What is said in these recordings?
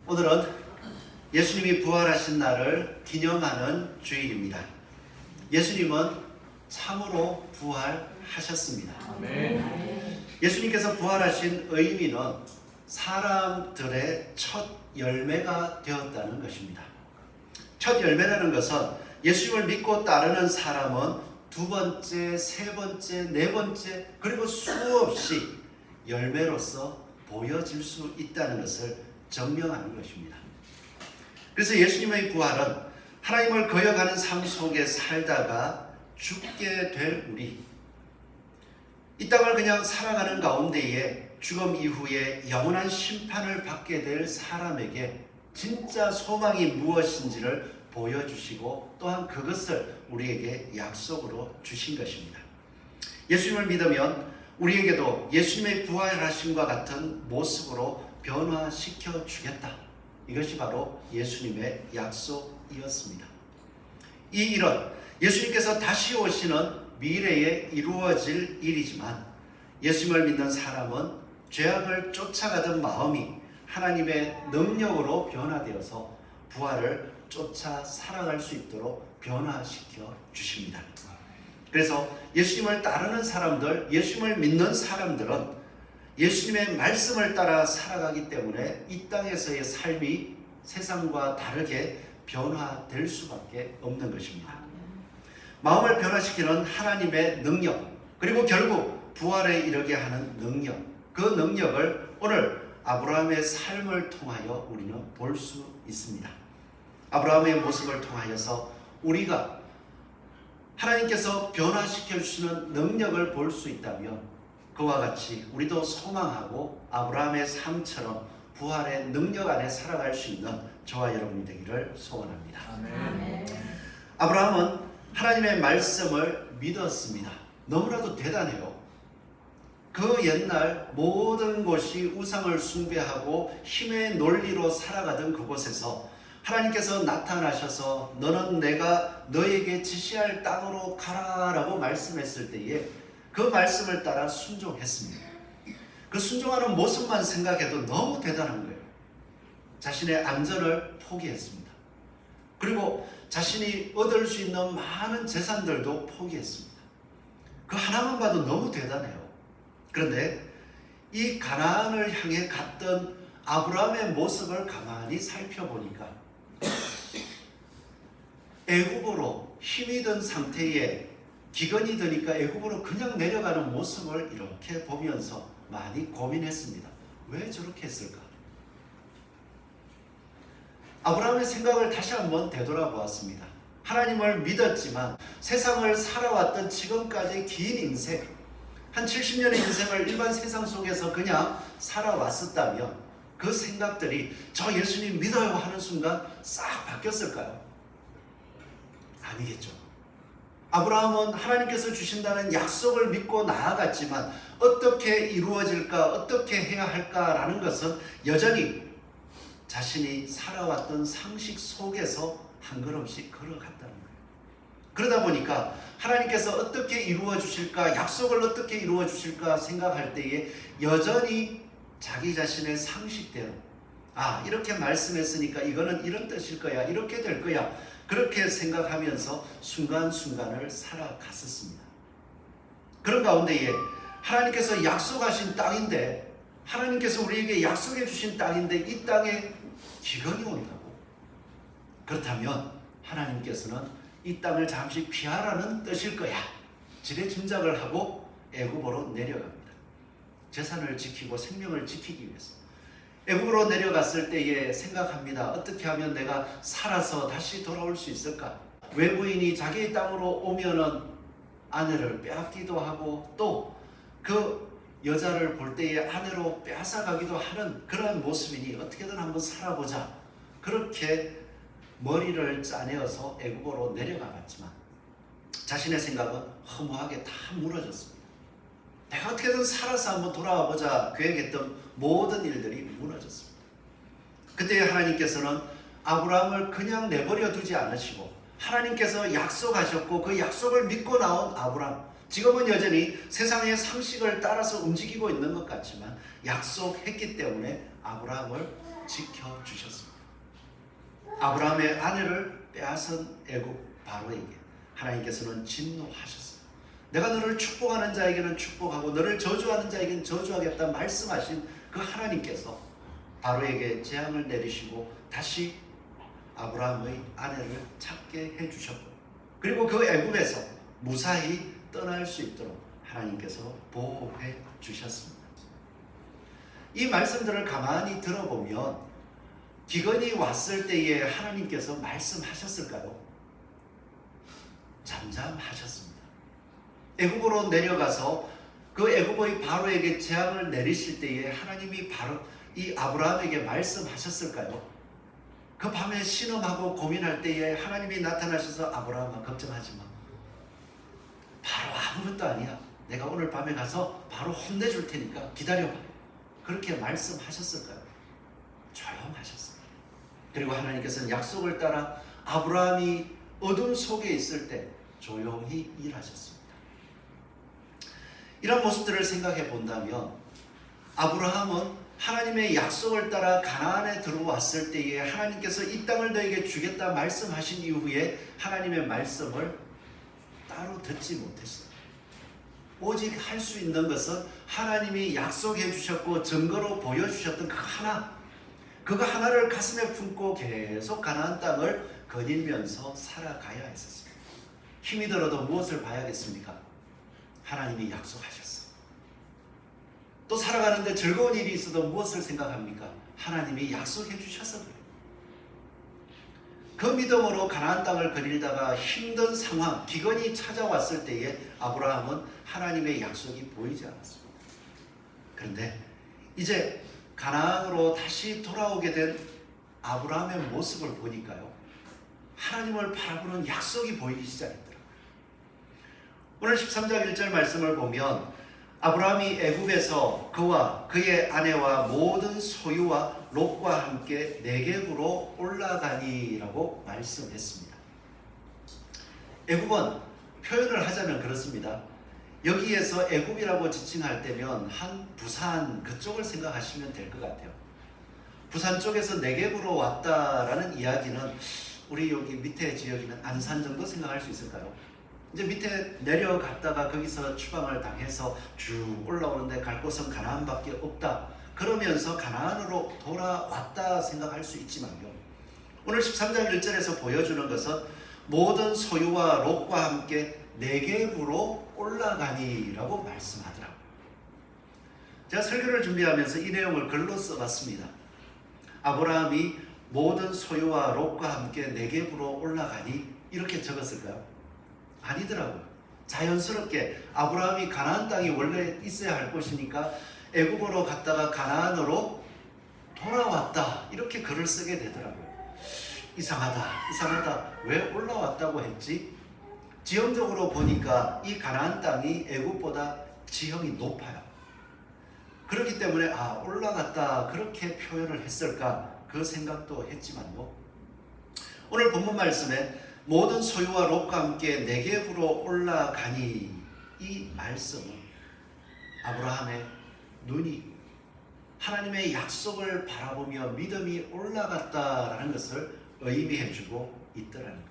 오늘은 예수님이 부활하신 날을 기념하는 주일입니다. 예수님은 참으로 부활하셨습니다. 아멘. 예수님께서 부활하신 의미는 사람들의 첫 열매가 되었다는 것입니다. 첫 열매라는 것은 예수님을 믿고 따르는 사람은 두 번째, 세 번째, 네 번째 그리고 수없이 열매로서 보여질 수 있다는 것을 증명하는 것입니다. 그래서 예수님의 부활은 하나님을 거역하는 삶 속에 살다가 죽게 될 우리, 이 땅을 그냥 살아가는 가운데에 죽음 이후에 영원한 심판을 받게 될 사람에게 진짜 소망이 무엇인지를 보여주시고 또한 그것을 우리에게 약속으로 주신 것입니다. 예수님을 믿으면 우리에게도 예수님의 부활하심과 같은 모습으로 변화시켜 주겠다. 이것이 바로 예수님의 약속이었습니다. 이 일은 예수님께서 다시 오시는 미래에 이루어질 일이지만 예수님을 믿는 사람은 죄악을 쫓아가던 마음이 하나님의 능력으로 변화되어서 부활을 쫓아 살아갈 수 있도록 변화시켜 주십니다. 그래서 예수님을 따르는 사람들, 예수님을 믿는 사람들은 예수님의 말씀을 따라 살아가기 때문에 이 땅에서의 삶이 세상과 다르게 변화될 수밖에 없는 것입니다. 마음을 변화시키는 하나님의 능력, 그리고 결국 부활에 이르게 하는 능력, 그 능력을 오늘 아브라함의 삶을 통하여 우리는 볼 수 있습니다. 아브라함의 모습을 통하여서 우리가 하나님께서 변화시켜 주시는 능력을 볼 수 있다면 그와 같이 우리도 소망하고 아브라함의 삶처럼 부활의 능력 안에 살아갈 수 있는 저와 여러분이 되기를 소원합니다. 아멘. 아브라함은 하나님의 말씀을 믿었습니다. 너무나도 대단해요. 그 옛날 모든 곳이 우상을 숭배하고 힘의 논리로 살아가던 그곳에서 하나님께서 나타나셔서 너는 내가 너에게 지시할 땅으로 가라라고 말씀했을 때에 그 말씀을 따라 순종했습니다. 그 순종하는 모습만 생각해도 너무 대단한 거예요. 자신의 안전을 포기했습니다. 그리고 자신이 얻을 수 있는 많은 재산들도 포기했습니다. 그 하나만 봐도 너무 대단해요. 그런데 이 가나안을 향해 갔던 아브라함의 모습을 가만히 살펴보니까 애굽으로 힘이 든 상태에 기근이 드니까 애굽으로 그냥 내려가는 모습을 이렇게 보면서 많이 고민했습니다. 왜 저렇게 했을까? 아브라함의 생각을 다시 한번 되돌아보았습니다. 하나님을 믿었지만 세상을 살아왔던 지금까지 긴 인생, 한 70년의 인생을 일반 세상 속에서 그냥 살아왔었다면 그 생각들이 저 예수님 믿어요 하는 순간 싹 바뀌었을까요? 아니겠죠. 아브라함은 하나님께서 주신다는 약속을 믿고 나아갔지만 어떻게 이루어질까, 어떻게 해야 할까라는 것은 여전히 자신이 살아왔던 상식 속에서 한 걸음씩 걸어갔다는 거예요. 그러다 보니까 하나님께서 어떻게 이루어 주실까, 약속을 어떻게 이루어 주실까 생각할 때에 여전히 자기 자신의 상식대로 이렇게 말씀했으니까 이거는 이런 뜻일 거야, 이렇게 될 거야, 그렇게 생각하면서 순간순간을 살아갔었습니다. 그런 가운데에 하나님께서 약속하신 땅인데, 하나님께서 우리에게 약속해 주신 땅인데 이 땅에 기근이 온다고? 그렇다면 하나님께서는 이 땅을 잠시 피하라는 뜻일 거야, 지레 짐작을 하고 애굽으로 내려갑니다. 재산을 지키고 생명을 지키기 위해서 애굽으로 내려갔을 때에 생각합니다. 어떻게 하면 내가 살아서 다시 돌아올 수 있을까? 외부인이 자기의 땅으로 오면은 아내를 빼앗기도 하고 또 그 여자를 볼 때에 아내로 빼앗아가기도 하는 그런 모습이니 어떻게든 한번 살아보자. 그렇게 머리를 짜내어서 애굽으로 내려가봤지만 자신의 생각은 허무하게 다 무너졌습니다. 내가 어떻게든 살아서 한번 돌아와 보자 계획했던 모든 일들이 무너졌습니다. 그때 하나님께서는 아브라함을 그냥 내버려 두지 않으시고 하나님께서 약속하셨고 그 약속을 믿고 나온 아브라함, 지금은 여전히 세상의 상식을 따라서 움직이고 있는 것 같지만 약속했기 때문에 아브라함을 지켜주셨습니다. 아브라함의 아내를 빼앗은 애굽 바로에게 하나님께서는 진노하셨어요. 내가 너를 축복하는 자에게는 축복하고 너를 저주하는 자에게는 저주하겠다 말씀하신 그 하나님께서 바로에게 재앙을 내리시고 다시 아브라함의 아내를 찾게 해주셨고, 그리고 그 애굽에서 무사히 떠날 수 있도록 하나님께서 보호해 주셨습니다. 이 말씀들을 가만히 들어보면 기근이 왔을 때에 하나님께서 말씀하셨을까요? 잠잠하셨습니다. 애굽으로 내려가서 그 애굽의 바로에게 재앙을 내리실 때에 하나님이 바로 이 아브라함에게 말씀하셨을까요? 그 밤에 신음하고 고민할 때에 하나님이 나타나셔서 아브라함아 걱정하지 마. 바로 아무것도 아니야. 내가 오늘 밤에 가서 바로 혼내줄 테니까 기다려봐. 그렇게 말씀하셨을까요? 조용하셨습니다. 그리고 하나님께서는 약속을 따라 아브라함이 어둠 속에 있을 때 조용히 일하셨습니다. 이런 모습들을 생각해 본다면 아브라함은 하나님의 약속을 따라 가나안에 들어왔을 때에 하나님께서 이 땅을 너에게 주겠다 말씀하신 이후에 하나님의 말씀을 따로 듣지 못했어요. 오직 할 수 있는 것은 하나님이 약속해 주셨고 증거로 보여주셨던 그거 하나를 가슴에 품고 계속 가나안 땅을 거닐면서 살아가야 했었습니다. 힘이 들어도 무엇을 봐야겠습니까? 하나님이 약속하셨어요. 또 살아가는데 즐거운 일이 있어도 무엇을 생각합니까? 하나님이 약속해 주셔서 그래요. 그 믿음으로 가나안 땅을 거닐다가 힘든 상황, 기근이 찾아왔을 때에 아브라함은 하나님의 약속이 보이지 않았습니다. 그런데 이제 가나안으로 다시 돌아오게 된 아브라함의 모습을 보니까요, 하나님을 바라보는 약속이 보이기 시작했더라고요. 오늘 13장 1절 말씀을 보면 아브라함이 애굽에서 그와 그의 아내와 모든 소유와 롯과 함께 네겝으로 올라가니라고 말씀했습니다. 애굽은 표현을 하자면 그렇습니다. 여기에서 애굽이라고 지칭할 때면 한 부산 그쪽을 생각하시면 될 것 같아요. 부산 쪽에서 네겝으로 왔다라는 이야기는 우리 여기 밑에 지역이면 안산 정도 생각할 수 있을까요? 이제 밑에 내려갔다가 거기서 추방을 당해서 쭉 올라오는데 갈 곳은 가나안밖에 없다. 그러면서 가나안으로 돌아왔다 생각할 수 있지만요. 오늘 13장 1절에서 보여주는 것은 모든 소유와 롯과 함께 네겝으로 올라가니라고 말씀하더라고요. 제가 설교를 준비하면서 이 내용을 글로 써봤습니다. 아브라함이 모든 소유와 롯과 함께 네겝으로 올라가니 이렇게 적었을까요? 아니더라고요. 자연스럽게 아브라함이 가나안 땅이 원래 있어야 할 곳이니까 애굽으로 갔다가 가나안으로 돌아왔다 이렇게 글을 쓰게 되더라고요. 이상하다. 왜 올라왔다고 했지? 지형적으로 보니까 이 가나안 땅이 애굽보다 지형이 높아요. 그렇기 때문에 올라갔다 그렇게 표현을 했을까 그 생각도 했지만요. 오늘 본문 말씀에 모든 소유와 롯과 함께 네겝으로 올라가니 이 말씀은 아브라함의 눈이 하나님의 약속을 바라보며 믿음이 올라갔다라는 것을 의미해주고 있더라는 거예요.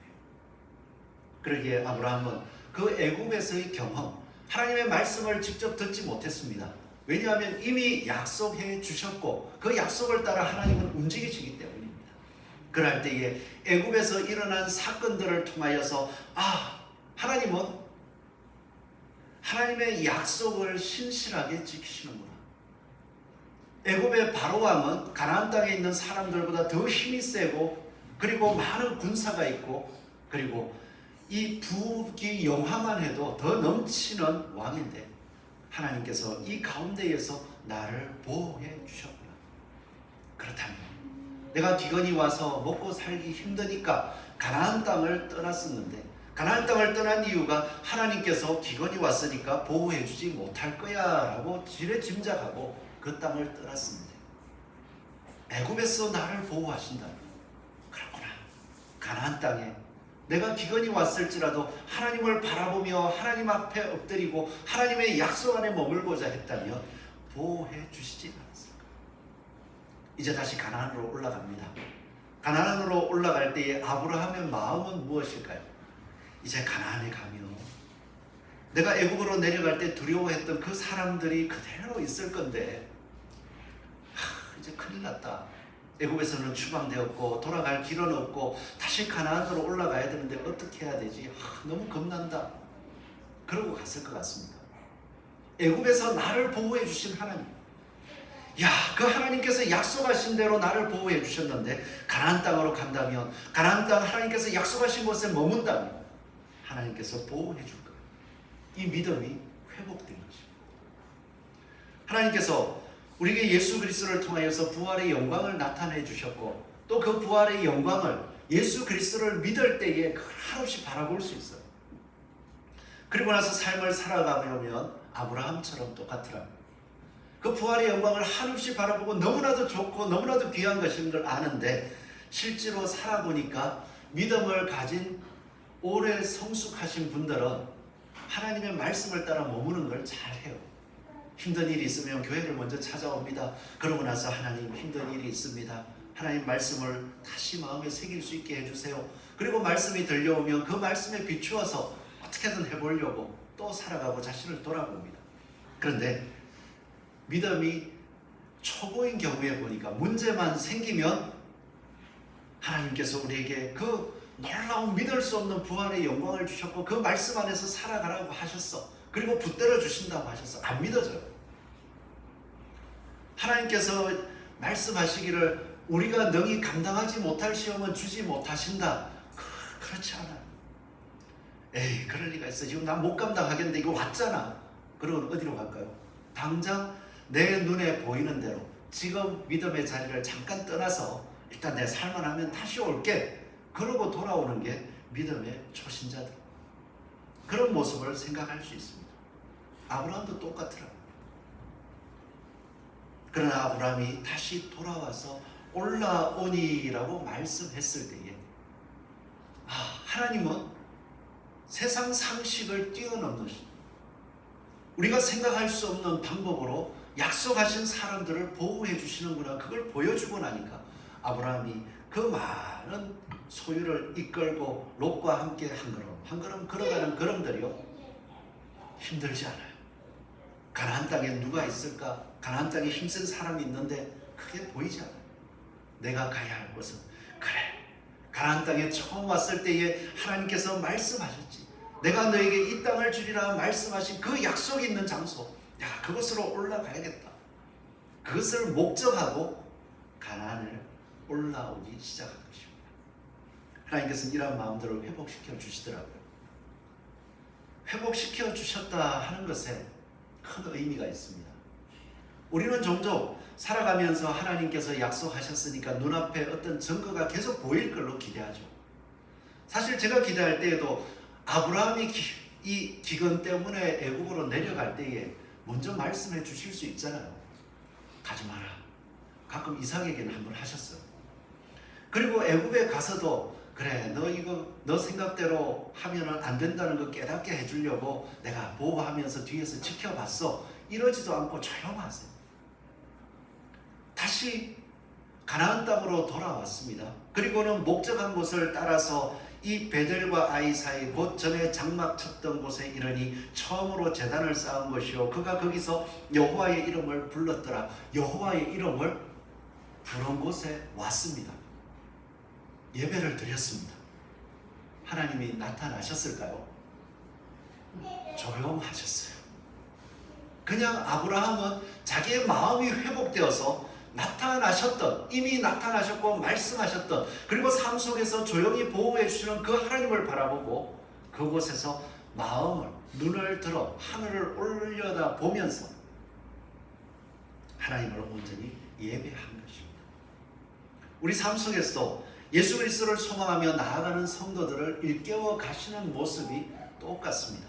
그러기에 아브라함은 그 애굽에서의 경험, 하나님의 말씀을 직접 듣지 못했습니다. 왜냐하면 이미 약속해 주셨고 그 약속을 따라 하나님은 움직이시기 때문입니다. 그럴 때에 애굽에서 일어난 사건들을 통하여서 하나님은 하나님의 약속을 신실하게 지키시는구나. 애굽의 바로 왕은 가나안 땅에 있는 사람들보다 더 힘이 세고 그리고 많은 군사가 있고 그리고 이 부귀 영화만 해도 더 넘치는 왕인데 하나님께서 이 가운데에서 나를 보호해 주셨구나. 그렇다면 내가 기근이 와서 먹고 살기 힘드니까 가나안 땅을 떠났었는데 가나안 땅을 떠난 이유가 하나님께서 기근이 왔으니까 보호해 주지 못할 거야 라고 지레짐작하고 그 땅을 떠났었는데 애굽에서 나를 보호하신다. 그렇구나. 가나안 땅에 내가 기근이 왔을지라도 하나님을 바라보며 하나님 앞에 엎드리고 하나님의 약속 안에 머물고자 했다면 보호해 주시지 않았을까. 이제 다시 가나안으로 올라갑니다. 가나안으로 올라갈 때에 아브라함의 마음은 무엇일까요? 이제 가나안에 가면 내가 애국으로 내려갈 때 두려워했던 그 사람들이 그대로 있을 건데 이제 큰일 났다. 애국에서는 추방되었고 돌아갈 길은 없고 다시 가나안으로 올라가야 되는데 어떻게 해야 되지? 너무 겁난다. 그러고 갔을 것 같습니다. 애국에서 나를 보호해 주신 하나님, 그 하나님께서 약속하신 대로 나를 보호해 주셨는데 가나안 땅으로 간다면, 가나안 땅 하나님께서 약속하신 곳에 머문다면 하나님께서 보호해 줄 거예요. 이 믿음이 회복된 것입니다. 하나님께서 우리에게 예수 그리스도를 통하여서 부활의 영광을 나타내 주셨고, 또 그 부활의 영광을 예수 그리스도를 믿을 때에 한없이 바라볼 수 있어요. 그리고 나서 삶을 살아가면 아브라함처럼 똑같으라. 그 부활의 영광을 한없이 바라보고 너무나도 좋고 너무나도 귀한 것인 걸 아는데 실제로 살아보니까 믿음을 가진 오래 성숙하신 분들은 하나님의 말씀을 따라 머무는 걸 잘해요. 힘든 일이 있으면 교회를 먼저 찾아옵니다. 그러고 나서 하나님 힘든 일이 있습니다. 하나님 말씀을 다시 마음에 새길 수 있게 해주세요. 그리고 말씀이 들려오면 그 말씀에 비추어서 어떻게든 해보려고 또 살아가고 자신을 돌아봅니다. 그런데 믿음이 초보인 경우에 보니까 문제만 생기면 하나님께서 우리에게 그 놀라운 믿을 수 없는 부활의 영광을 주셨고 그 말씀 안에서 살아가라고 하셨어. 그리고 붙들어 주신다고 하셨어. 안 믿어져요. 하나님께서 말씀하시기를 우리가 능히 감당하지 못할 시험은 주지 못하신다. 그렇지 않아요. 에이, 그럴 리가 있어. 지금 나 못 감당하겠는데 이거 왔잖아. 그러면 어디로 갈까요? 당장 내 눈에 보이는 대로 지금 믿음의 자리를 잠깐 떠나서 일단 내 살만 하면 다시 올게. 그러고 돌아오는 게 믿음의 초신자들. 그런 모습을 생각할 수 있습니다. 아브라함도 똑같더라고요. 그러나 아브라함이 다시 돌아와서 올라오니라고 말씀했을 때에 하나님은 세상 상식을 뛰어넘는 우리가 생각할 수 없는 방법으로 약속하신 사람들을 보호해 주시는구나. 그걸 보여주고 나니까 아브라함이 그 많은 소유를 이끌고 롯과 함께 한 걸음 한 걸음 걸어가는 걸음들이요 힘들지 않아요. 가나안 땅에 누가 있을까? 가나안 땅에 힘센 사람이 있는데 그게 보이지 않아요. 내가 가야 할 곳은 그래, 가나안 땅에 처음 왔을 때에 하나님께서 말씀하셨지. 내가 너에게 이 땅을 주리라 말씀하신 그 약속이 있는 장소, 그곳으로 올라가야겠다. 그것을 목적하고 가나안을 올라오기 시작한 것입니다. 하나님께서는 이러한 마음들을 회복시켜 주시더라고요. 회복시켜 주셨다 하는 것에 큰 의미가 있습니다. 우리는 종종 살아가면서 하나님께서 약속하셨으니까 눈앞에 어떤 증거가 계속 보일 걸로 기대하죠. 사실 제가 기대할 때에도 아브라함이 이 기근 때문에 애국으로 내려갈 때에 먼저 말씀해 주실 수 있잖아요. 가지 마라. 가끔 이삭에게는 한번 하셨어요. 그리고 애국에 가서도 그래, 너 이거 너 생각대로 하면은 안 된다는 거 깨닫게 해주려고 내가 보호하면서 뒤에서 지켜봤어. 이러지도 않고 조용하세요. 다시 가나안 땅으로 돌아왔습니다. 그리고는 목적한 곳을 따라서 이 베델과 아이 사이 곧 전에 장막 쳤던 곳에 이르니 처음으로 제단을 쌓은 것이요 그가 거기서 여호와의 이름을 불렀더라. 여호와의 이름을 부른 곳에 왔습니다. 예배를 드렸습니다. 하나님이 나타나셨을까요? 조용하셨어요. 그냥 아브라함은 자기의 마음이 회복되어서 이미 나타나셨고 말씀하셨던, 그리고 삶 속에서 조용히 보호해 주시는 그 하나님을 바라보고 그곳에서 눈을 들어 하늘을 올려다 보면서 하나님을 온전히 예배한 것입니다. 우리 삶 속에서도 예수 그리스도를 소망하며 나아가는 성도들을 일깨워 가시는 모습이 똑같습니다.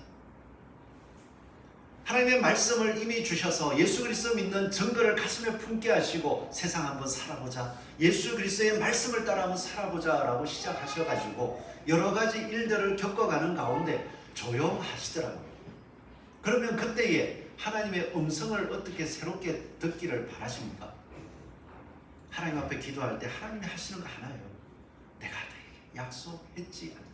하나님의 말씀을 이미 주셔서 예수 그리스도 믿는 증거를 가슴에 품게 하시고 세상 한번 살아보자, 예수 그리스도의 말씀을 따라 한번 살아보자 라고 시작하셔가지고 여러 가지 일들을 겪어가는 가운데 조용하시더라고요. 그러면 그때에 하나님의 음성을 어떻게 새롭게 듣기를 바라십니까? 하나님 앞에 기도할 때 하나님이 하시는 거 하나예요. 내가 너에게 약속했지 않나.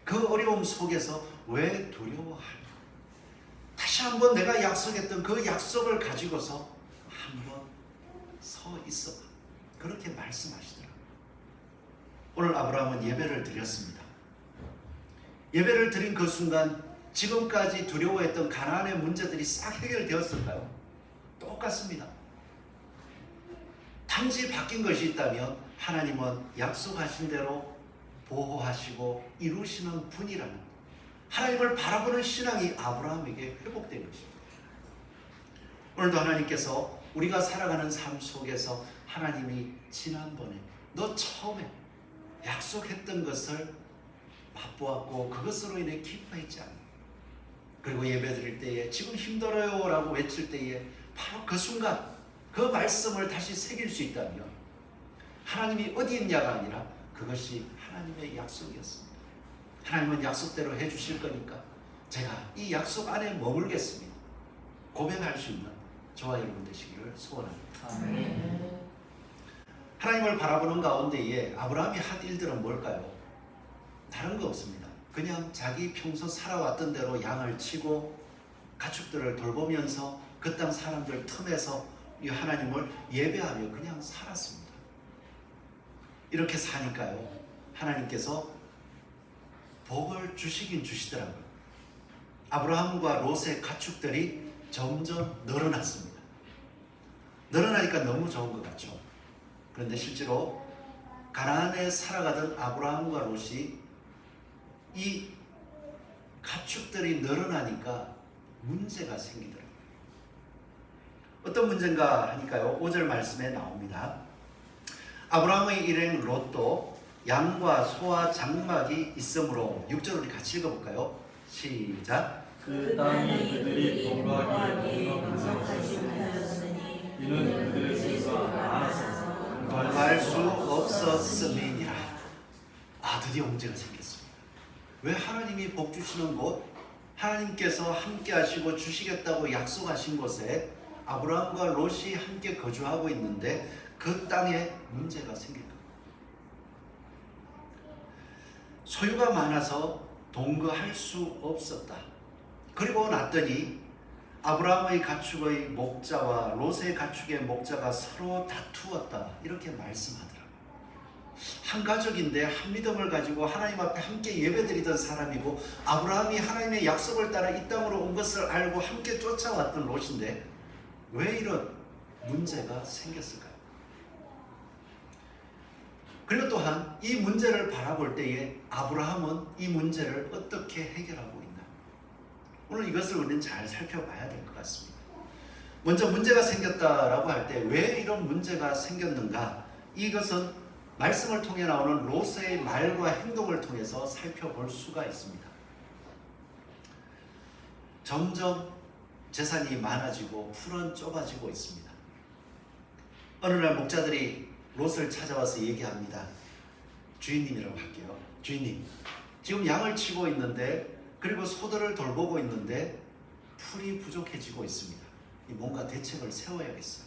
그 어려움 속에서 왜 두려워하냐. 다시 한번 내가 약속했던 그 약속을 가지고서 한번 서 있어봐. 그렇게 말씀하시더라고요. 오늘 아브라함은 예배를 드렸습니다. 예배를 드린 그 순간 지금까지 두려워했던 가나안의 문제들이 싹 해결되었을까요? 똑같습니다. 단지 바뀐 것이 있다면 하나님은 약속하신 대로 보호하시고 이루시는 분이라는, 하나님을 바라보는 신앙이 아브라함에게 회복된 것입니다. 오늘도 하나님께서 우리가 살아가는 삶 속에서 하나님이 지난번에 너 처음에 약속했던 것을 맛보았고 그것으로 인해 기뻐했지 않나. 그리고 예배드릴 때에 지금 힘들어요 라고 외칠 때에 바로 그 순간 그 말씀을 다시 새길 수 있다면 하나님이 어디 있냐가 아니라 그것이 하나님의 약속이었습니다. 하나님은 약속대로 해주실 거니까 제가 이 약속 안에 머물겠습니다. 고백할 수 있는 저와 여러분 되시기를 소원합니다. 아멘. 하나님을 바라보는 가운데에 아브라함이 한 일들은 뭘까요? 다른 거 없습니다. 그냥 자기 평소 살아왔던 대로 양을 치고 가축들을 돌보면서 그 땅 사람들 틈에서 이 하나님을 예배하며 그냥 살았습니다. 이렇게 사니까요, 하나님께서 복을 주시긴 주시더라고요. 아브라함과 롯의 가축들이 점점 늘어났습니다. 늘어나니까 너무 좋은 것 같죠. 그런데 실제로 가나안에 살아가던 아브라함과 롯이 이 가축들이 늘어나니까 문제가 생기더라고요. 어떤 문제인가 하니까요, 5절 말씀에 나옵니다. 아브라함의 일행 롯도 양과 소와 장막이 있으므로, 6절 우리 같이 읽어볼까요? 시작. 그 땅이 그들이 동거하기에 동성하였으니 이는 그들의 수가 많아서 구할 수 없었음이니라. 드디어 문제가 생겼습니다. 왜 하나님이 복 주시는 곳, 하나님께서 함께 하시고 주시겠다고 약속하신 곳에 아브라함과 롯이 함께 거주하고 있는데 그 땅에 문제가 생길까? 소유가 많아서 동거할 수 없었다. 그리고 났더니 아브라함의 가축의 목자와 롯의 가축의 목자가 서로 다투었다. 이렇게 말씀하더라고요. 한 가족인데 한 믿음을 가지고 하나님 앞에 함께 예배드리던 사람이고, 아브라함이 하나님의 약속을 따라 이 땅으로 온 것을 알고 함께 쫓아왔던 롯인데 왜 이런 문제가 생겼을까요? 그리고 또한 이 문제를 바라볼 때에 아브라함은 이 문제를 어떻게 해결하고 있나? 오늘 이것을 우리는 잘 살펴봐야 될 것 같습니다. 먼저 문제가 생겼다라고 할 때 왜 이런 문제가 생겼는가? 이것은 말씀을 통해 나오는 롯의 말과 행동을 통해서 살펴볼 수가 있습니다. 점점 재산이 많아지고 풀은 좁아지고 있습니다. 어느 날 목자들이 롯을 찾아와서 얘기합니다. 주인님이라고 할게요. 주인님, 지금 양을 치고 있는데, 그리고 소들을 돌보고 있는데 풀이 부족해지고 있습니다. 뭔가 대책을 세워야겠어요.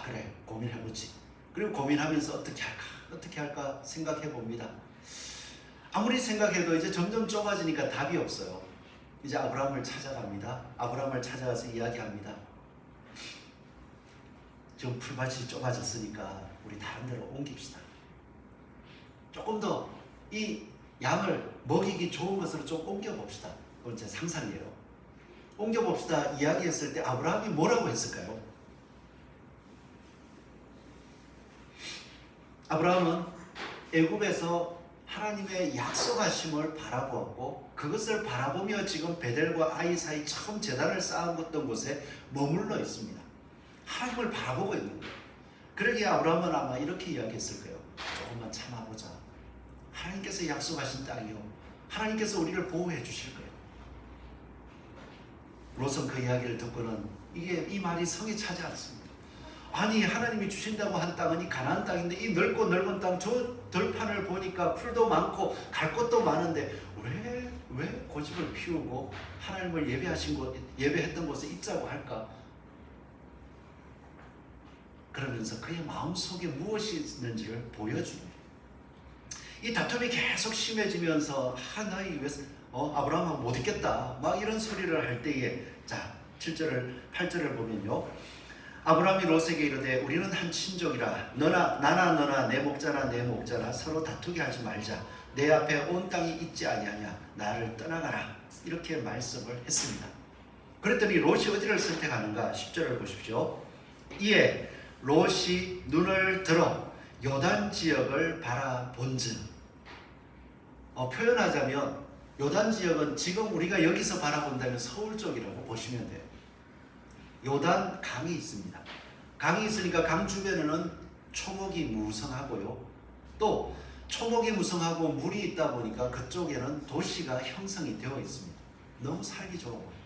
그래, 고민해보지. 그리고 고민하면서 어떻게 할까 생각해 봅니다. 아무리 생각해도 이제 점점 좁아지니까 답이 없어요. 이제 아브라함을 찾아갑니다. 아브라함을 찾아가서 이야기합니다. 지금 풀밭이 좁아졌으니까 우리 다른 데로 옮깁시다. 조금 더 이 양을 먹이기 좋은 것으로 좀 옮겨봅시다. 그건 제 상상이에요. 옮겨봅시다 이야기했을 때 아브라함이 뭐라고 했을까요? 아브라함은 애굽에서 하나님의 약속하심을 바라보았고, 그것을 바라보며 지금 베델과 아이 사이 처음 제단을 쌓았던 곳에 머물러 있습니다. 하나님을 바라보고 있는 거예요. 그러기에 아브라함은 아마 이렇게 이야기했을 거예요. 조금만 참아보자. 하나님께서 약속하신 땅이요, 하나님께서 우리를 보호해 주실 거예요. 롯은 그 이야기를 듣고는 이 말이 성에 차지 않습니다. 아니, 하나님이 주신다고 한 땅은 이 가나안 땅인데, 이 넓고 넓은 땅, 저 들판을 보니까 풀도 많고 갈 곳도 많은데 왜 고집을 피우고 하나님을 예배했던 곳에 있자고 할까? 그러면서 그의 마음속에 무엇이 있는지를 보여주는 거예요. 이 다툼이 계속 심해지면서 너희 왜 아브라함하고 못 있겠다 막 이런 소리를 할 때에 자 8절을 보면요, 아브라함이 롯에게 이르되 우리는 한 친족이라 나나 내 목자나 서로 다투게 하지 말자. 내 앞에 온 땅이 있지 아니하냐. 나를 떠나가라. 이렇게 말씀을 했습니다. 그랬더니 롯이 어디를 선택하는가? 10절을 보십시오. 이에 롯이 눈을 들어 요단 지역을 바라본즉, 표현하자면 요단 지역은 지금 우리가 여기서 바라본다면 서울 쪽이라고 보시면 돼요. 요단 강이 있습니다. 강이 있으니까 강 주변에는 초목이 무성하고요. 또 초목이 무성하고 물이 있다 보니까 그쪽에는 도시가 형성이 되어 있습니다. 너무 살기 좋은 거예요.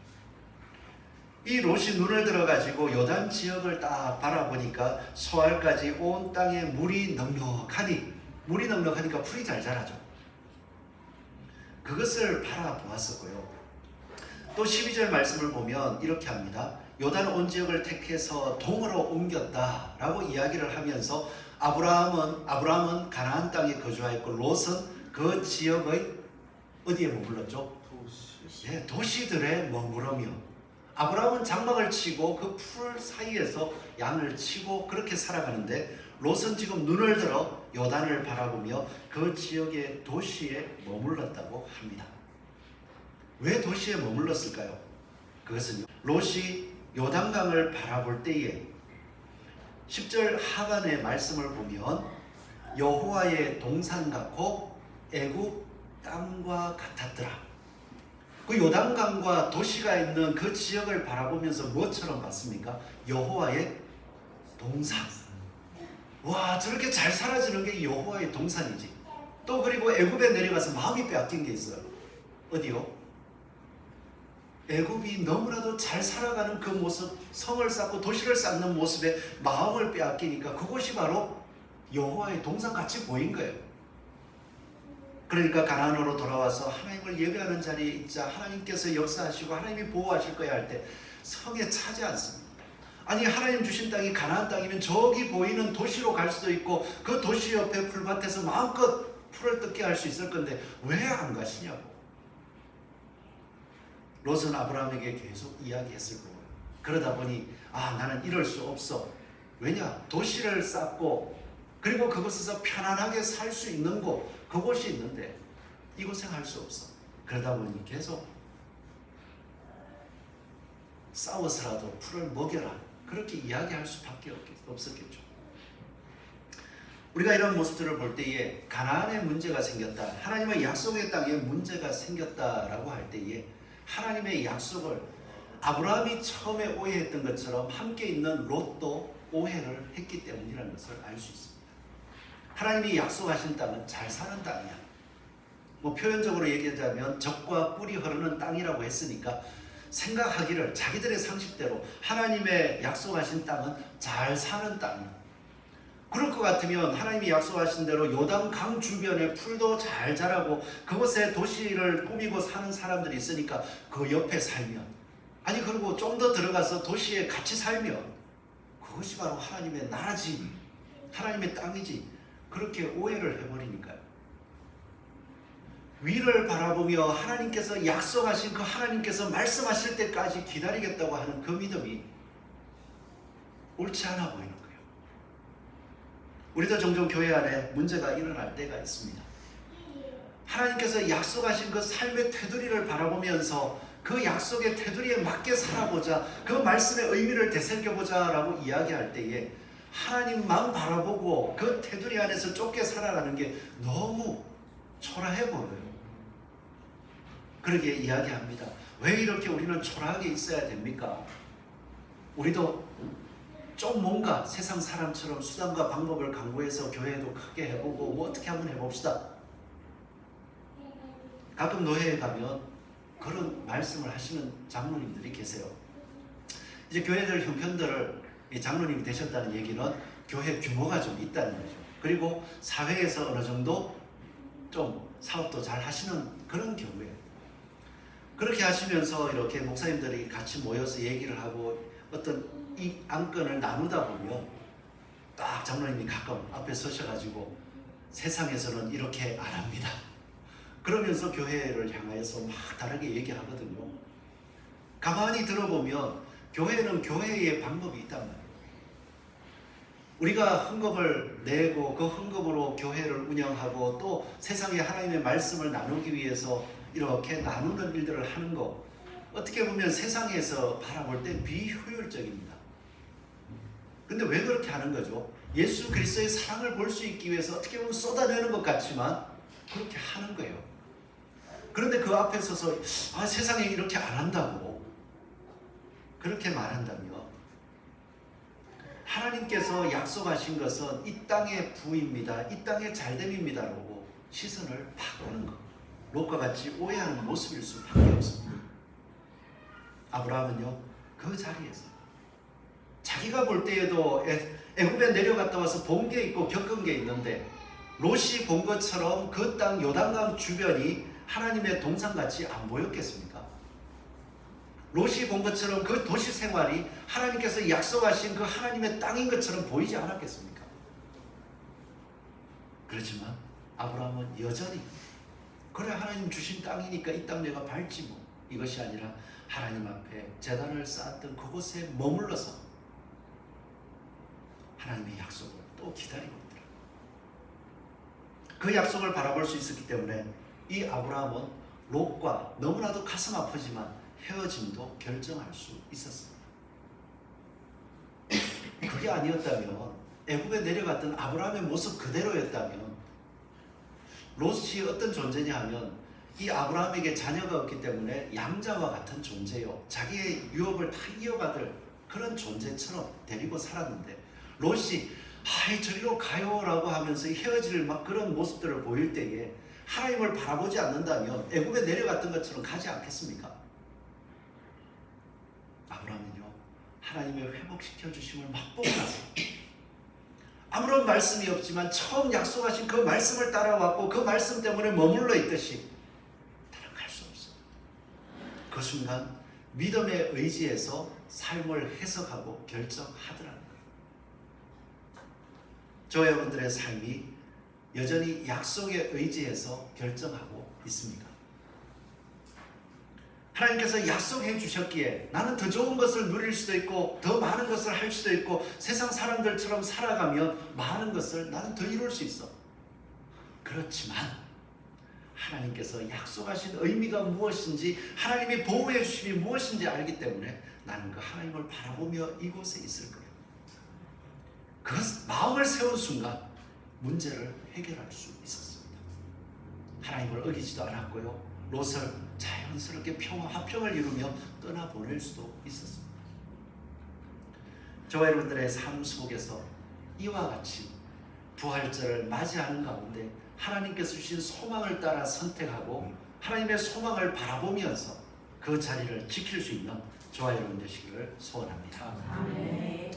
이 롯이 눈을 들어가지고 요단 지역을 딱 바라보니까 소알까지 온 땅에 물이 넉넉하니까 풀이 잘 자라죠. 그것을 바라보았었고요. 또 12절 말씀을 보면 이렇게 합니다. 요단 온 지역을 택해서 동으로 옮겼다라고 이야기를 하면서 아브라함은 가나안 땅에 거주하였고 롯은 그 지역의 어디에 머물렀죠? 도시들에 머무르며, 아브라함은 장막을 치고 그 풀 사이에서 양을 치고 그렇게 살아가는데 롯은 지금 눈을 들어 요단을 바라보며 그 지역의 도시에 머물렀다고 합니다. 왜 도시에 머물렀을까요? 그것은 롯이 요단강을 바라볼 때에 10절 하반의 말씀을 보면 여호와의 동산 같고 애굽 땅과 같았더라. 그 요단강과 도시가 있는 그 지역을 바라보면서 무엇처럼 봤습니까? 여호와의 동산. 와, 저렇게 잘 살아지는 게 여호와의 동산이지. 또 그리고 애굽에 내려가서 마음이 빼앗긴 게 있어요. 어디요? 애굽이 너무나도 잘 살아가는 그 모습, 성을 쌓고 도시를 쌓는 모습에 마음을 빼앗기니까 그곳이 바로 여호와의 동산같이 보인 거예요. 그러니까 가나안으로 돌아와서 하나님을 예배하는 자리에 있자 하나님께서 역사하시고 하나님이 보호하실 거야 할 때 성에 차지 않습니다. 아니, 하나님 주신 땅이 가나안 땅이면 저기 보이는 도시로 갈 수도 있고 그 도시 옆에 풀밭에서 마음껏 풀을 뜯게 할 수 있을 건데 왜 안 가시냐고. 롯은 아브라함에게 계속 이야기했을 거예요. 그러다 보니 나는 이럴 수 없어. 왜냐? 도시를 쌓고 그리고 그곳에서 편안하게 살 수 있는 곳, 그곳이 있는데 이곳엔 할 수 없어. 그러다 보니 계속 싸워서라도 풀을 먹여라. 그렇게 이야기할 수밖에 없었겠죠. 우리가 이런 모습들을 볼 때에 가나안에 문제가 생겼다, 하나님의 약속의 땅에 문제가 생겼다라고 할 때에 하나님의 약속을 아브라함이 처음에 오해했던 것처럼 함께 있는 롯도 오해를 했기 때문이라는 것을 알 수 있습니다. 하나님이 약속하신 땅은 잘 사는 땅이야. 표현적으로 얘기하자면 젖과 꿀이 흐르는 땅이라고 했으니까 생각하기를 자기들의 상식대로 하나님의 약속하신 땅은 잘 사는 땅이야. 그럴 것 같으면 하나님이 약속하신 대로 요단강 주변에 풀도 잘 자라고 그곳에 도시를 꾸미고 사는 사람들이 있으니까 그 옆에 살면, 아니 그리고 좀 더 들어가서 도시에 같이 살면 그것이 바로 하나님의 나라지, 하나님의 땅이지, 그렇게 오해를 해버리니까요. 위를 바라보며 하나님께서 약속하신 그 하나님께서 말씀하실 때까지 기다리겠다고 하는 그 믿음이 옳지 않아 보이는 거예요. 우리도 종종 교회 안에 문제가 일어날 때가 있습니다. 하나님께서 약속하신 그 삶의 테두리를 바라보면서 그 약속의 테두리에 맞게 살아보자, 그 말씀의 의미를 되새겨보자 라고 이야기할 때에 하나님만 바라보고 그 테두리 안에서 좁게 살아가는 게 너무 초라해 보여요. 그러게 이야기합니다. 왜 이렇게 우리는 초라하게 있어야 됩니까? 우리도 좀 뭔가 세상 사람처럼 수단과 방법을 강구해서 교회도 크게 해보고 어떻게 한번 해봅시다. 가끔 노회에 가면 그런 말씀을 하시는 장로님들이 계세요. 이제 교회들 형편들을 장로님이 되셨다는 얘기는 교회 규모가 좀 있다는 거죠. 그리고 사회에서 어느 정도 좀 사업도 잘 하시는 그런 경우에 그렇게 하시면서 이렇게 목사님들이 같이 모여서 얘기를 하고 어떤 이 안건을 나누다 보면 딱 장로님이 가끔 앞에 서셔가지고 세상에서는 이렇게 안 합니다. 그러면서 교회를 향하여서 막 다르게 얘기하거든요. 가만히 들어보면 교회는 교회의 방법이 있단 말이에요. 우리가 헌금을 내고 그 헌금으로 교회를 운영하고 또 세상에 하나님의 말씀을 나누기 위해서 이렇게 나누는 일들을 하는 거, 어떻게 보면 세상에서 바라볼 때 비효율적입니다. 근데 왜 그렇게 하는 거죠? 예수 그리스도의 사랑을 볼 수 있기 위해서 어떻게 보면 쏟아내는 것 같지만 그렇게 하는 거예요. 그런데 그 앞에 서서 세상에 이렇게 안 한다고 그렇게 말한다면, 하나님께서 약속하신 것은 이 땅의 부입니다, 이 땅의 잘됨입니다라고 시선을 바꾸는 것, 롯과 같이 오해하는 모습일 수밖에 없습니다. 아브라함은요, 그 자리에서 자기가 볼 때에도 애굽에 내려갔다 와서 본 게 있고 겪은 게 있는데, 롯이 본 것처럼 그 땅 요단강 주변이 하나님의 동산같이 안 보였겠습니까? 롯이 본 것처럼 그 도시 생활이 하나님께서 약속하신 그 하나님의 땅인 것처럼 보이지 않았겠습니까? 그렇지만 아브라함은 여전히 그래, 하나님 주신 땅이니까 이 땅 내가 밟지 뭐, 이것이 아니라 하나님 앞에 제단을 쌓았던 그곳에 머물러서 하나님의 약속을 또 기다리고 있더라. 그 약속을 바라볼 수 있었기 때문에 이 아브라함은 롯과 너무나도 가슴 아프지만 헤어짐도 결정할 수 있었습니다. 그게 아니었다면, 애굽에 내려갔던 아브라함의 모습 그대로였다면, 롯이 어떤 존재냐 하면 이 아브라함에게 자녀가 없기 때문에 양자와 같은 존재요, 자기의 유업을 다 이어받을 그런 존재처럼 데리고 살았는데, 롯이 저리로 가요 라고 하면서 헤어질 막 그런 모습들을 보일 때에 하나님을 바라보지 않는다면 애굽에 내려갔던 것처럼 가지 않겠습니까? 아브라함은요, 하나님의 회복시켜 주심을 맛보고 나서 아무런 말씀이 없지만 처음 약속하신 그 말씀을 따라왔고 그 말씀 때문에 머물러 있듯이 다른 갈 수 없어요. 그 순간 믿음의 의지에서 삶을 해석하고 결정하더라는 거예요. 저 여러분들의 삶이 여전히 약속의 의지에서 결정하고 있습니까? 하나님께서 약속해 주셨기에 나는 더 좋은 것을 누릴 수도 있고 더 많은 것을 할 수도 있고 세상 사람들처럼 살아가면 많은 것을 나는 더 이룰 수 있어. 그렇지만 하나님께서 약속하신 의미가 무엇인지, 하나님이 보호해 주심이 무엇인지 알기 때문에 나는 그 하나님을 바라보며 이곳에 있을 거예요. 그 마음을 세운 순간 문제를 해결할 수 있었습니다. 하나님을 어기지도 않았고요, 롯을 자연스럽게 평화, 화평을 이루며 떠나보낼 수도 있었습니다. 저와 여러분들의 삶 속에서 이와 같이 부활절을 맞이하는 가운데 하나님께서 주신 소망을 따라 선택하고 하나님의 소망을 바라보면서 그 자리를 지킬 수 있는 저와 여러분 되시기를 소원합니다. 아멘.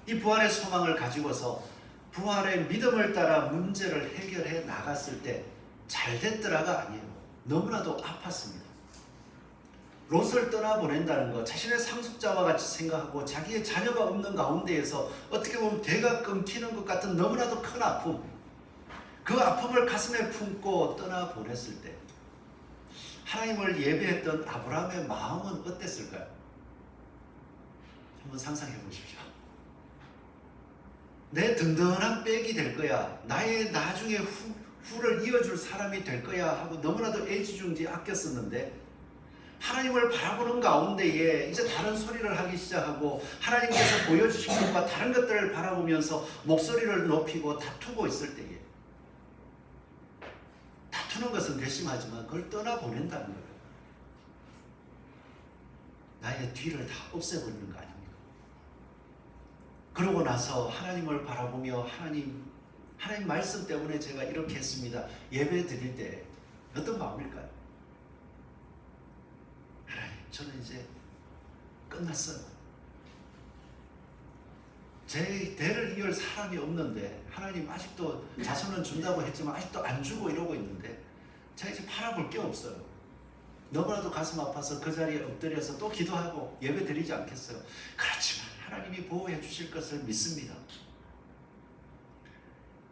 이 부활의 소망을 가지고서 부활의 믿음을 따라 문제를 해결해 나갔을 때 잘 됐더라가 아니에요. 너무나도 아팠습니다. 롯을 떠나보낸다는 것, 자신의 상속자와 같이 생각하고 자기의 자녀가 없는 가운데에서 어떻게 보면 대가 끊기는 것 같은 너무나도 큰 아픔, 그 아픔을 가슴에 품고 떠나보냈을 때 하나님을 예배했던 아브라함의 마음은 어땠을까요? 한번 상상해 보십시오. 내 든든한 백이 될 거야, 나의 나중에 후를 이어줄 사람이 될 거야 하고 너무나도 애지중지 아꼈었는데, 하나님을 바라보는 가운데에 이제 다른 소리를 하기 시작하고 하나님께서 보여주신 것과 다른 것들을 바라보면서 목소리를 높이고 다투고 있을 때에, 다투는 것은 괘씸하지만 그걸 떠나보낸다는 거예요. 나의 뒤를 다 없애버리는 거 아닙니까? 그러고 나서 하나님을 바라보며 하나님 말씀 때문에 제가 이렇게 했습니다, 예배 드릴 때 어떤 마음일까요? 하나님, 저는 이제 끝났어요. 제 대를 이을 사람이 없는데 하나님 아직도 자손은 준다고 했지만 아직도 안 주고 이러고 있는데 제가 이제 바라볼 게 없어요. 너무나도 가슴 아파서 그 자리에 엎드려서 또 기도하고 예배 드리지 않겠어요? 그렇지만 하나님이 보호해 주실 것을 믿습니다.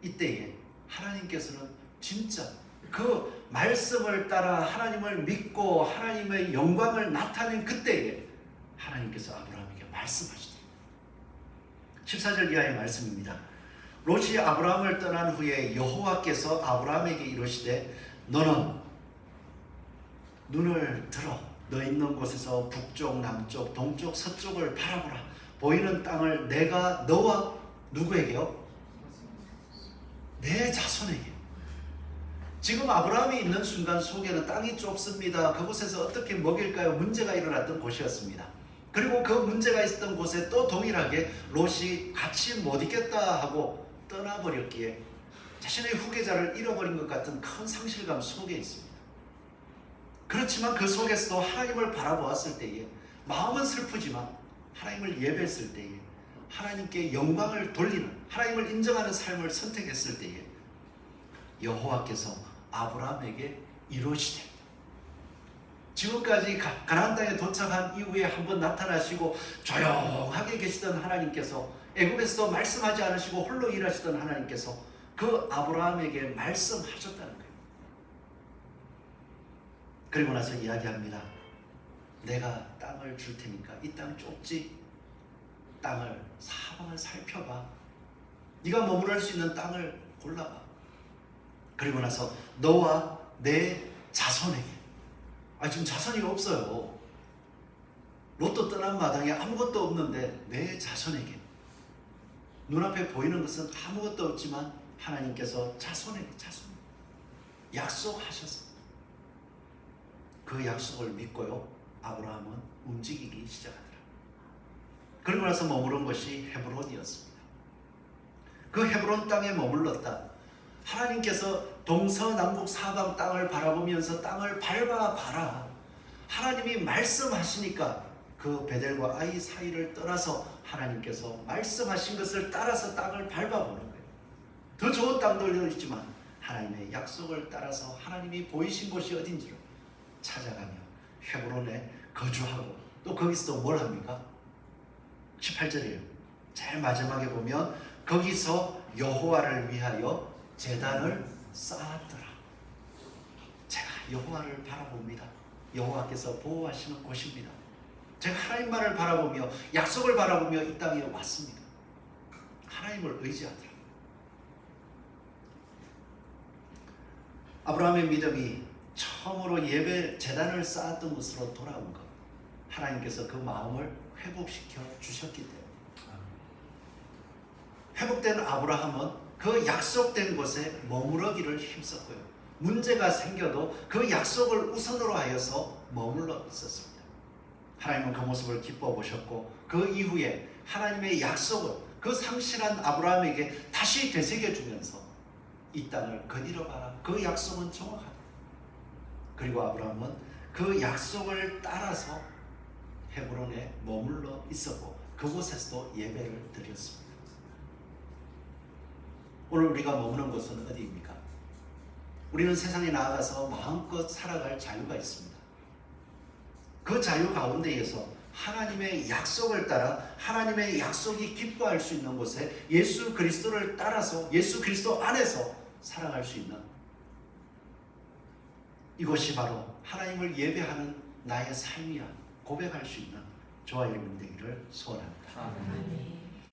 이때에 하나님께서는 진짜 그 말씀을 따라 하나님을 믿고 하나님의 영광을 나타낸 그때에 하나님께서 아브라함에게 말씀하시다. 14절 이하의 말씀입니다. 롯이 아브라함을 떠난 후에 여호와께서 아브라함에게 이르시되 너는 눈을 들어 너 있는 곳에서 북쪽, 남쪽, 동쪽, 서쪽을 바라보라. 보이는 땅을 내가 너와 누구에게요? 내 자손에게. 지금 아브라함이 있는 순간 속에는 땅이 좁습니다. 그곳에서 어떻게 먹일까요? 문제가 일어났던 곳이었습니다. 그리고 그 문제가 있었던 곳에 또 동일하게 롯이 같이 못 있겠다 하고 떠나버렸기에 자신의 후계자를 잃어버린 것 같은 큰 상실감 속에 있습니다. 그렇지만 그 속에서도 하나님을 바라보았을 때에 마음은 슬프지만 하나님을 예배했을 때에 하나님께 영광을 돌리는 하나님을 인정하는 삶을 선택했을 때에 여호와께서 아브라함에게 이루시되 지금까지 가나안 땅에 도착한 이후에 한번 나타나시고 조용하게 계시던 하나님께서 애굽에서도 말씀하지 않으시고 홀로 일하시던 하나님께서 그 아브라함에게 말씀하셨다는 거예요. 그리고 나서 이야기합니다. 내가 땅을 줄 테니까 이 땅 좁지? 땅을 사방을 살펴봐. 네가 머무를 수 있는 땅을 골라봐. 그리고 나서 너와 내 자손에게. 지금 자손이 없어요. 롯도 떠난 마당에 아무것도 없는데 내 자손에게. 눈앞에 보이는 것은 아무것도 없지만 하나님께서 자손에게 약속하셨어. 그 약속을 믿고요 아브라함은 움직이기 시작하더라. 그러고 나서 머무른 것이 헤브론이었습니다. 그 헤브론 땅에 머물렀다. 하나님께서 동서남북 사방 땅을 바라보면서 땅을 밟아봐라. 하나님이 말씀하시니까 그 베델과 아이 사이를 떠나서 하나님께서 말씀하신 것을 따라서 땅을 밟아보는 거예요. 더 좋은 땅도 있지만 하나님의 약속을 따라서 하나님이 보이신 곳이 어딘지를 찾아가며 헤브론에 거주하고 또 거기서도 뭘 합니까? 18절이에요. 제일 마지막에 보면 거기서 여호와를 위하여 제단을 쌓았더라. 제가 여호와를 바라봅니다. 여호와께서 보호하시는 곳입니다. 제가 하나님만을 바라보며 약속을 바라보며 이 땅에 왔습니다. 하나님을 의지하더라. 아브라함의 믿음이 처음으로 예배 제단을 쌓았던 곳으로 돌아온 것, 하나님께서 그 마음을 회복시켜 주셨기 때문에 회복된 아브라함은 그 약속된 곳에 머무르기를 힘썼고요. 문제가 생겨도 그 약속을 우선으로 하여서 머물러 있었습니다. 하나님은 그 모습을 기뻐 보셨고 그 이후에 하나님의 약속을 그 상실한 아브라함에게 다시 되새겨 주면서 이 땅을 거닐어 봐라. 그 약속은 정확하다. 그리고 아브라함은 그 약속을 따라서 헤브론에 머물러 있었고 그곳에서도 예배를 드렸습니다. 오늘 우리가 머무는 곳은 어디입니까? 우리는 세상에 나아가서 마음껏 살아갈 자유가 있습니다. 그 자유 가운데에서 하나님의 약속을 따라 하나님의 약속이 기뻐할 수 있는 곳에 예수 그리스도를 따라서 예수 그리스도 안에서 살아갈 수 있는 이것이 바로 하나님을 예배하는 나의 삶이야 고백할 수 있는 저와 여러분 되기를 소원합니다. 아멘.